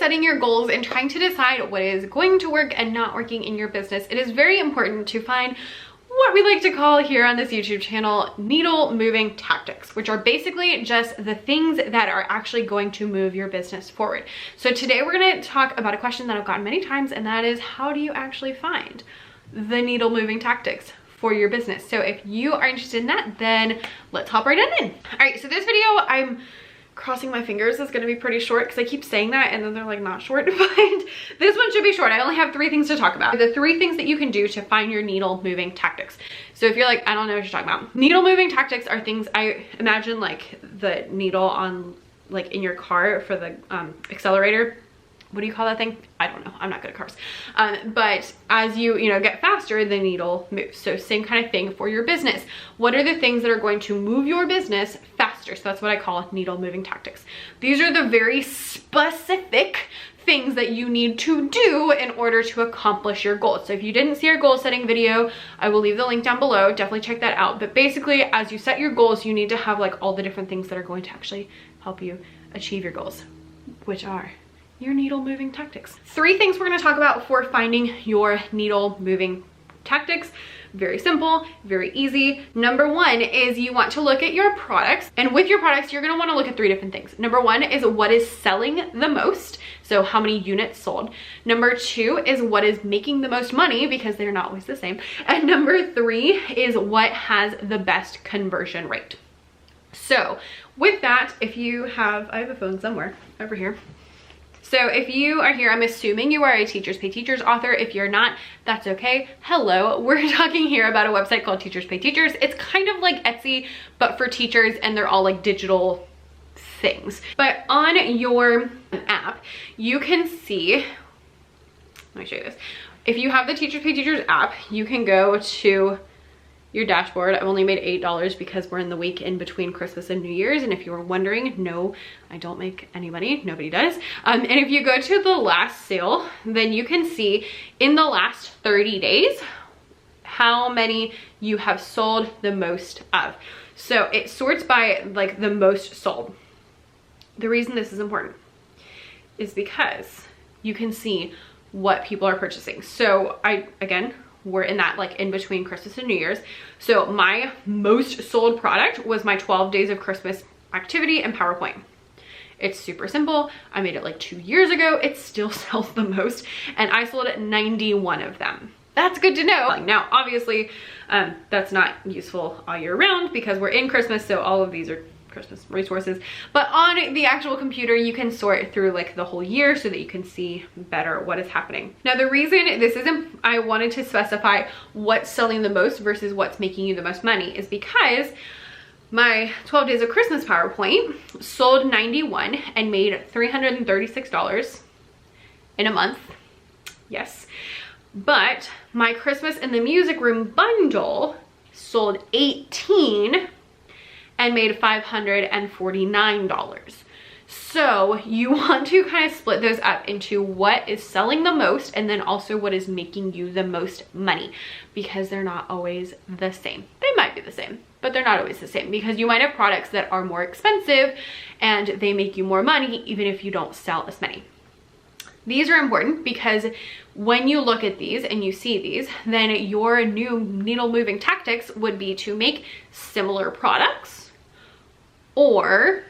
setting your goals and trying to decide what is going to work and not working in your business, it is very important to find what we like to call here on this YouTube channel needle moving tactics, which are basically just the things that are actually going to move your business forward. So today we're going to talk about a question that I've gotten many times, and that is, how do you actually find the needle moving tactics for your business? So if you are interested in that, then let's hop right in. All right, so this video, I'm crossing my fingers, is going to be pretty short because I keep saying that and then they're like not short, but this one should be short. I only have 3 things to talk about. The 3 things that you can do to find your needle moving tactics. So if you're like, I don't know what you're talking about. Needle moving tactics are things, I imagine like the needle on like in your car for the accelerator. What do you call that thing? I don't know. I'm not good at cars. But as you get faster, the needle moves. So same kind of thing for your business. What are the things that are going to move your business faster? So that's what I call needle moving tactics. These are the very specific things that you need to do in order to accomplish your goals. So if you didn't see our goal setting video, I will leave the link down below. Definitely check that out. But basically, as you set your goals, you need to have like all the different things that are going to actually help you achieve your goals, which are your needle moving tactics. 3 things we're going to talk about for finding your needle moving tactics. Very simple, very easy. Number 1 is you want to look at your products, and with your products, you're going to want to look at 3 different things. Number 1 is what is selling the most. So how many units sold. Number 2 is what is making the most money, because they're not always the same. And number 3 is what has the best conversion rate. So with that, if you have, I have a phone somewhere over here. So if you are here, I'm assuming you are a Teachers Pay Teachers author. If you're not, that's okay. Hello, we're talking here about a website called Teachers Pay Teachers. It's kind of like Etsy, but for teachers, and they're all like digital things. But on your app, you can see, let me show you this. If you have the Teachers Pay Teachers app, you can go to your dashboard. I've only made $8 because we're in the week in between Christmas and New Year's. And if you were wondering, no, I don't make any money. Nobody does. And if you go to the last sale, then you can see in the last 30 days, how many you have sold the most of. So it sorts by like the most sold. The reason this is important is because you can see what people are purchasing. So we're in that like in between Christmas and New Year's. So my most sold product was my 12 days of Christmas activity and PowerPoint. It's super simple. I made it like 2 years ago. It still sells the most, and I sold 91 of them. That's good to know. Now, obviously, that's not useful all year round because we're in Christmas, so all of these are Christmas resources. But on the actual computer, you can sort through like the whole year so that you can see better what is happening. Now, the reason this isn't, I wanted to specify what's selling the most versus what's making you the most money is because my 12 days of Christmas PowerPoint sold 91 and made $336 in a month. Yes. But my Christmas in the Music Room bundle sold 18 and made $549. So you want to kind of split those up into what is selling the most and then also what is making you the most money, because they're not always the same. They might be the same, but they're not always the same, because you might have products that are more expensive and they make you more money even if you don't sell as many. These are important because when you look at these and you see these, then your new needle moving tactics would be to make similar products or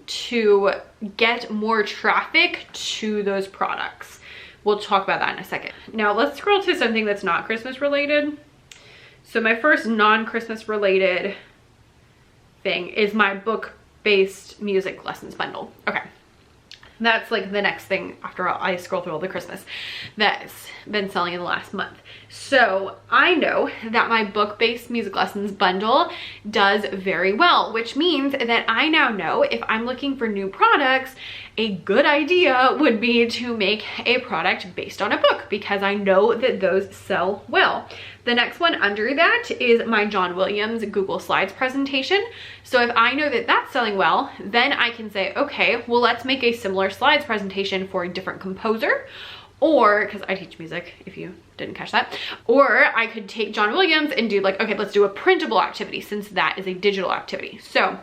to get more traffic to those products. We'll talk about that in a second. Now let's scroll to something that's not Christmas related. So my first non-Christmas related thing is my book-based music lessons bundle. Okay. That's like the next thing after I scroll through all the Christmas that's been selling in the last month. So I know that my book-based music lessons bundle does very well, which means that I now know if I'm looking for new products, a good idea would be to make a product based on a book, because I know that those sell well. The next one under that is my John Williams Google Slides presentation. So if I know that that's selling well, then I can say, okay, well, let's make a similar slides presentation for a different composer, or because I teach music, if you didn't catch that, or I could take John Williams and do like, okay, let's do a printable activity since that is a digital activity. So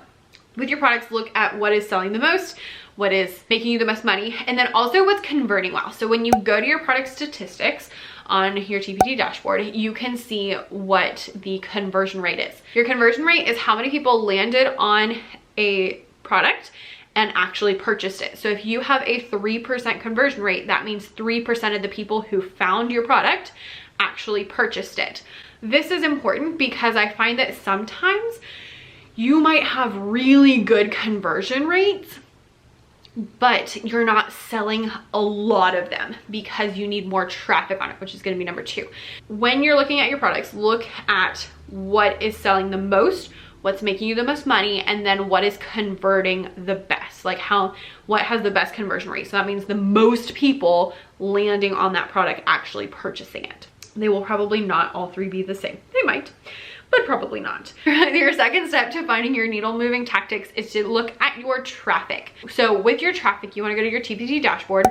with your products, look at what is selling the most, what is making you the most money, and then also what's converting well. So when you go to your product statistics on your TPT dashboard, you can see what the conversion rate is. Your conversion rate is how many people landed on a product and actually purchased it. So if you have a 3% conversion rate, that means 3% of the people who found your product actually purchased it. This is important because I find that sometimes you might have really good conversion rates, but you're not selling a lot of them because you need more traffic on it, which is going to be number 2. When you're looking at your products, look at what is selling the most, what's making you the most money, and then what is converting the best, like what has the best conversion rate. So that means the most people landing on that product actually purchasing it. They will probably not all 3 be the same. They might, but probably not. Your second step to finding your needle moving tactics is to look at your traffic. So with your traffic, you want to go to your TPT dashboard,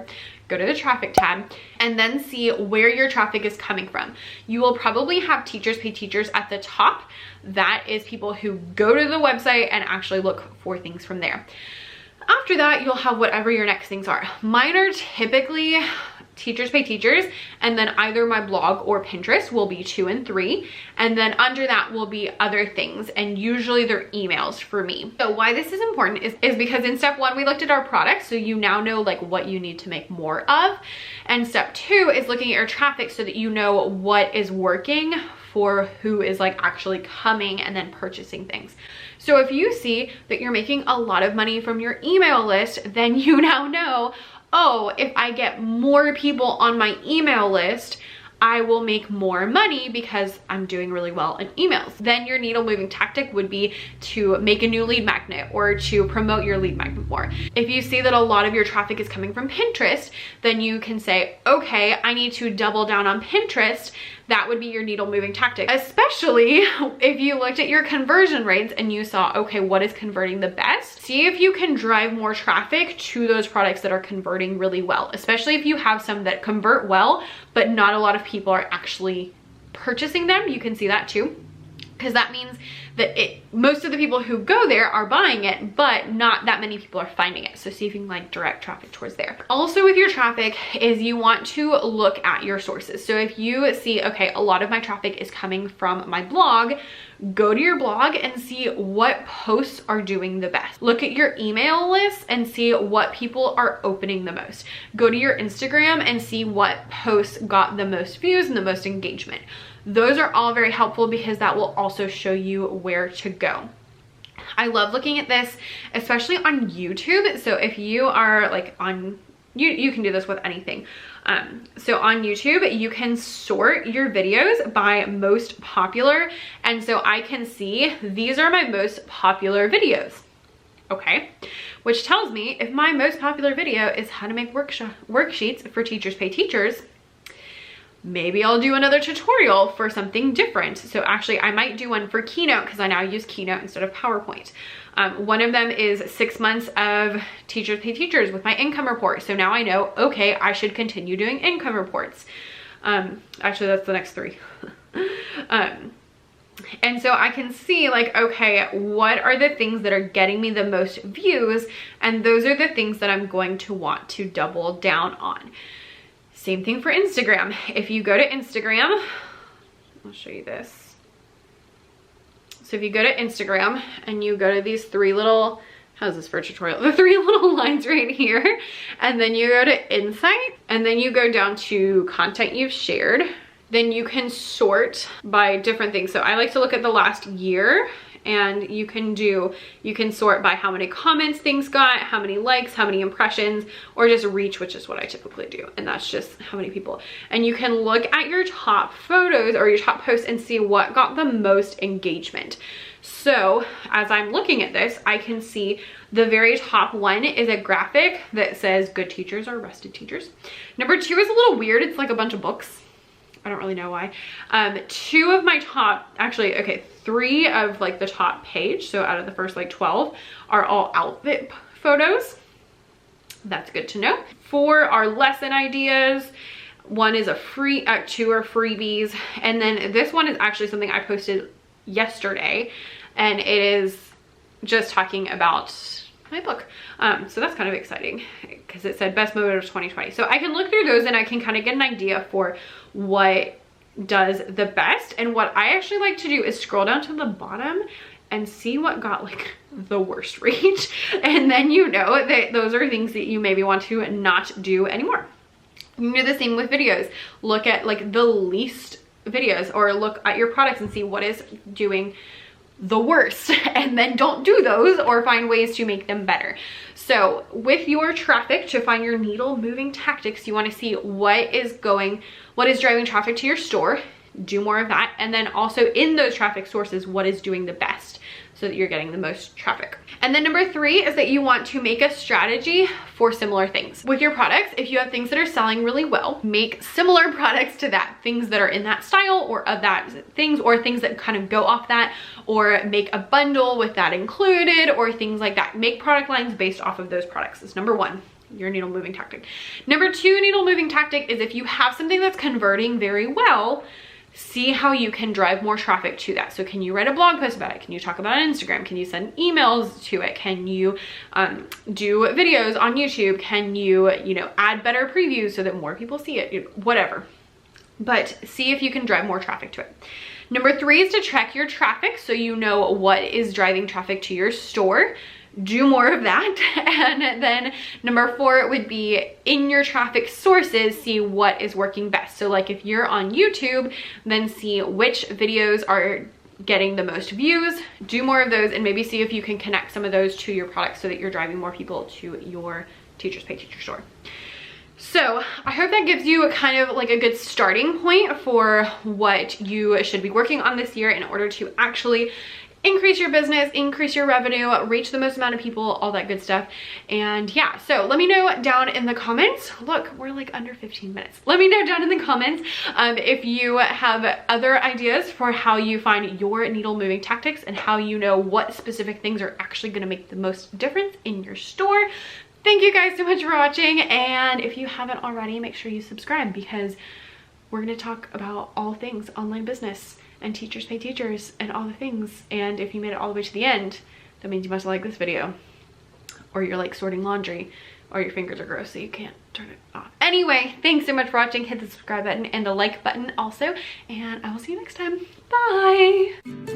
go to the traffic tab, and then see where your traffic is coming from. You will probably have teachers pay teachers at the top. That is people who go to the website and actually look for things from there. After that, you'll have whatever your next things are. Mine are typically teachers pay teachers, and then either my blog or Pinterest will be 2 and 3, and then under that will be other things, and usually they're emails for me. So why this is important is because in step 1 we looked at our products, so you now know like what you need to make more of, and step 2 is looking at your traffic so that you know what is working for who is like actually coming and then purchasing things. So if you see that you're making a lot of money from your email list, then you now know, oh, if I get more people on my email list, I will make more money because I'm doing really well in emails. Then your needle moving tactic would be to make a new lead magnet or to promote your lead magnet more. If you see that a lot of your traffic is coming from Pinterest, then you can say, okay, I need to double down on Pinterest. That would be your needle moving tactic, especially if you looked at your conversion rates and you saw, okay, what is converting the best? See if you can drive more traffic to those products that are converting really well, especially if you have some that convert well, but not a lot of people are actually purchasing them. You can see that too, because that means that most of the people who go there are buying it, but not that many people are finding it. So see if you can like direct traffic towards there. Also with your traffic is you want to look at your sources. So if you see, okay, a lot of my traffic is coming from my blog, go to your blog and see what posts are doing the best. Look at your email list and see what people are opening the most. Go to your Instagram and see what posts got the most views and the most engagement. Those are all very helpful because that will also show you where to go. I love looking at this, especially on YouTube. So if you are like on, you can do this with anything. So on YouTube, you can sort your videos by most popular. And so I can see these are my most popular videos. Okay, which tells me if my most popular video is how to make worksheets for teachers pay teachers, maybe I'll do another tutorial for something different. So actually I might do one for Keynote because I now use Keynote instead of PowerPoint. One of them is 6 months of teachers pay teachers with my income report. So now I know, okay, I should continue doing income reports. Actually that's the next 3. And so I can see like, okay, what are the things that are getting me the most views? And those are the things that I'm going to want to double down on. Same thing for Instagram. If you go to Instagram, I'll show you this. So if you go to Instagram and you go to these 3 little, how's this for a tutorial? The 3 little lines right here. And then you go to Insight and then you go down to content you've shared. Then you can sort by different things. So I like to look at the last year, and you can sort by how many comments things got, how many likes, how many impressions, or just reach, which is what I typically do. And that's just how many people. And you can look at your top photos or your top posts and see what got the most engagement. So as I'm looking at this, I can see the very top one is a graphic that says good teachers are rested teachers. Number 2 is a little weird. It's like a bunch of books. I don't really know why. 2 of my top, actually, okay, 3 of like the top page, so out of the first like 12, are all outfit photos. That's good to know. 4 are lesson ideas. 1 is a free, 2 are freebies. And then this one is actually something I posted yesterday, and it is just talking about my book. So that's kind of exciting because it said best moment of 2020. So I can look through those and I can kind of get an idea for what does the best. And what I actually like to do is scroll down to the bottom and see what got like the worst reach. And then you know that those are things that you maybe want to not do anymore. You can do the same with videos. Look at like the least videos, or look at your products and see what is doing the worst, and then don't do those, or find ways to make them better. So with your traffic, to find your needle moving tactics, you want to see what is driving traffic to your store. Do more of that. And then also in those traffic sources, what is doing the best so that you're getting the most traffic. And then number 3 is that you want to make a strategy for similar things. With your products, if you have things that are selling really well, make similar products to that, things that are in that style or of that things, or things that kind of go off that, or make a bundle with that included, or things like that. Make product lines based off of those products. That's number 1. Your needle moving tactic. Number 2 needle moving tactic is if you have something that's converting very well, see how you can drive more traffic to that. So can you write a blog post about it? Can you talk about it on Instagram? Can you send emails to it? Can you do videos on YouTube? Can you, add better previews so that more people see it? Whatever. But see if you can drive more traffic to it. Number 3 is to track your traffic so you know what is driving traffic to your store. Do more of that. And then number 4 would be in your traffic sources, see what is working best. So like if you're on YouTube, then see which videos are getting the most views, do more of those, and maybe see if you can connect some of those to your products so that you're driving more people to your Teachers Pay Teacher store. So I hope that gives you a kind of like a good starting point for what you should be working on this year in order to actually increase your business, increase your revenue, reach the most amount of people, all that good stuff. And yeah, so let me know down in the comments. Look, we're like under 15 minutes. Let me know down in the comments if you have other ideas for how you find your needle moving tactics and how you know what specific things are actually gonna make the most difference in your store. Thank you guys so much for watching. And if you haven't already, make sure you subscribe, because we're gonna talk about all things online business and Teachers Pay Teachers and all the things. And if you made it all the way to the end, that means you must like this video, or you're like sorting laundry, or your fingers are gross so you can't turn it off. Anyway, thanks so much for watching. Hit the subscribe button and the like button also, and I will see you next time. Bye.